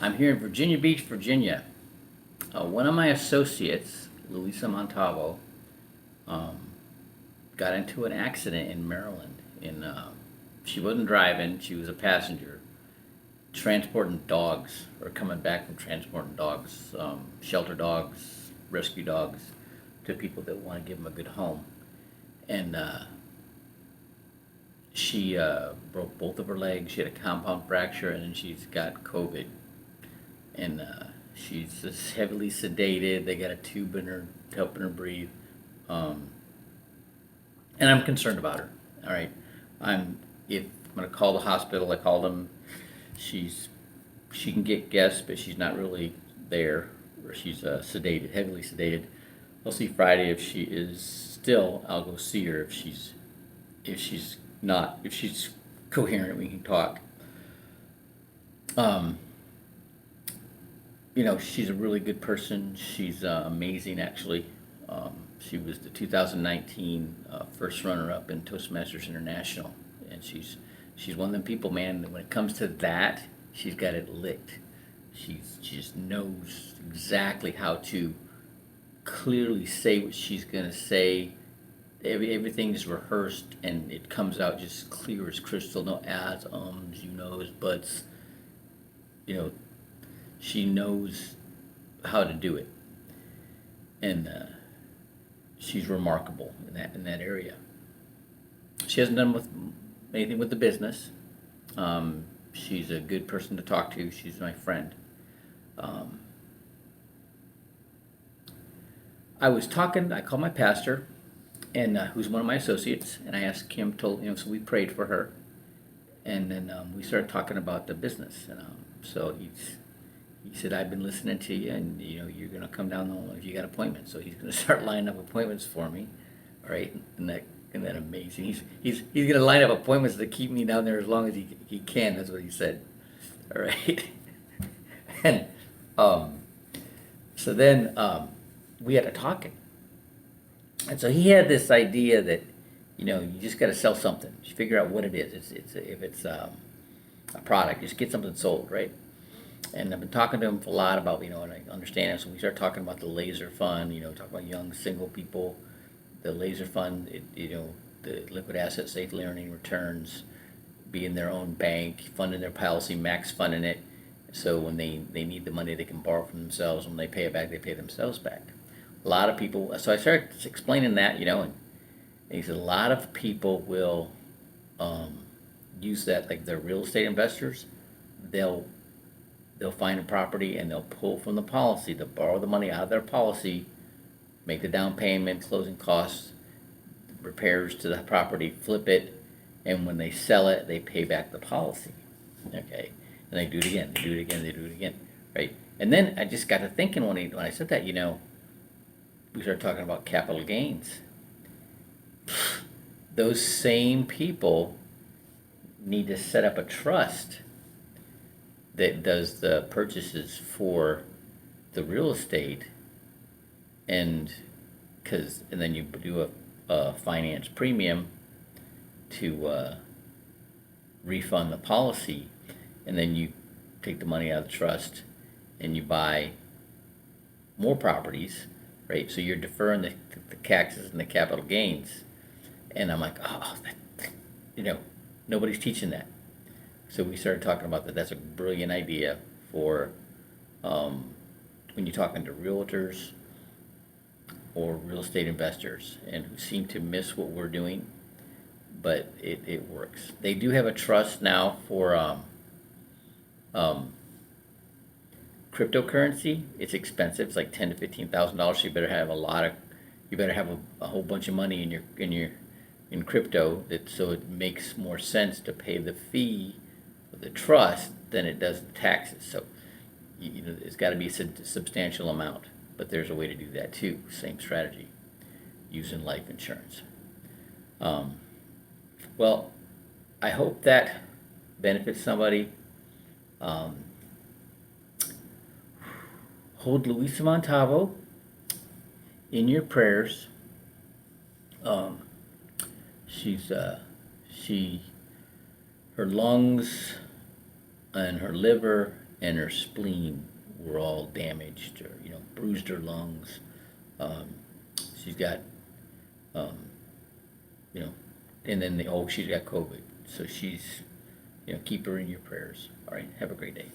I'm here in Virginia Beach, Virginia. One of my associates, Luisa Montalvo, um, got into an accident in Maryland. She wasn't driving; she was a passenger, transporting dogs, or coming back from transporting dogs, shelter dogs, rescue dogs, to people that want to give them a good home. And she broke both of her legs. She had a compound fracture, and then she's got COVID. And she's just heavily sedated. They got a tube in her, helping her breathe. Um, and I'm concerned about her. All right, I'm if I'm gonna call the hospital. I called them. She's she can get guests, but she's not really there. Or she's sedated, heavily sedated. I'll see Friday if she is still. I'll go see her if she's not, if she's coherent. We can talk. Um, she's a really good person. She's amazing, actually. She was the 2019 first runner-up in Toastmasters International, and she's one of them people, man. That when it comes to that, she's got it licked. She just knows exactly how to clearly say what she's gonna say. Everything's rehearsed, and it comes out just clear as crystal. No ads, ums, you knows, buts. You know, she knows how to do it, and she's remarkable in that area. She hasn't done with anything with the business. She's a good person to talk to. She's my friend. Um, I was talking. I called my pastor, and who's one of my associates, and I asked him. So we prayed for her, and then we started talking about the business, and so he said, I've been listening to you, and you're gonna come down if you got appointments. So he's gonna start lining up appointments for me. All right, isn't that amazing? He's gonna line up appointments to keep me down there as long as he can. That's what he said. All right, and um, so then we had a talking, and so he had this idea that you just got to sell something. Just figure out what it is. If it's a product, just get something sold, right? And I've been talking to him a lot about, and I understand it. So we start talking about the laser fund, talk about young single people, the laser fund, the liquid asset safe earning returns, being their own bank, funding their policy, max funding it. So when they need the money, they can borrow from themselves. When they pay it back, they pay themselves back. A lot of people, so I started explaining that, and he said a lot of people will use that, like they're real estate investors. They'll find a property and they'll pull from the policy. They'll borrow the money out of their policy, make the down payment, closing costs, repairs to the property, flip it, and when they sell it, they pay back the policy. Okay, and they do it again. They do it again. They do it again. Right. And then I just got to thinking when I said that, we started talking about capital gains. Those same people need to set up a trust that does the purchases for the real estate, and then you do a finance premium to refund the policy, and then you take the money out of the trust and you buy more properties, right? So you're deferring the taxes and the capital gains, and I'm like, oh, nobody's teaching that. So we started talking about that. That's a brilliant idea for when you're talking to realtors or real estate investors and who seem to miss what we're doing, but it works. They do have a trust now for cryptocurrency. It's expensive. It's like $10,000 to $15,000. So you better have a whole bunch of money in crypto, so it makes more sense to pay the fee for the trust than it does the taxes. So it's got to be a substantial amount, but there's a way to do that too. Same strategy, using life insurance. Well, I hope that benefits somebody. Hold Luisa Montalvo in your prayers. She's she her lungs and her liver and her spleen were all damaged, or bruised her lungs. Um, she's got, um, you know, and then she's got COVID. So keep her in your prayers. All right, have a great day.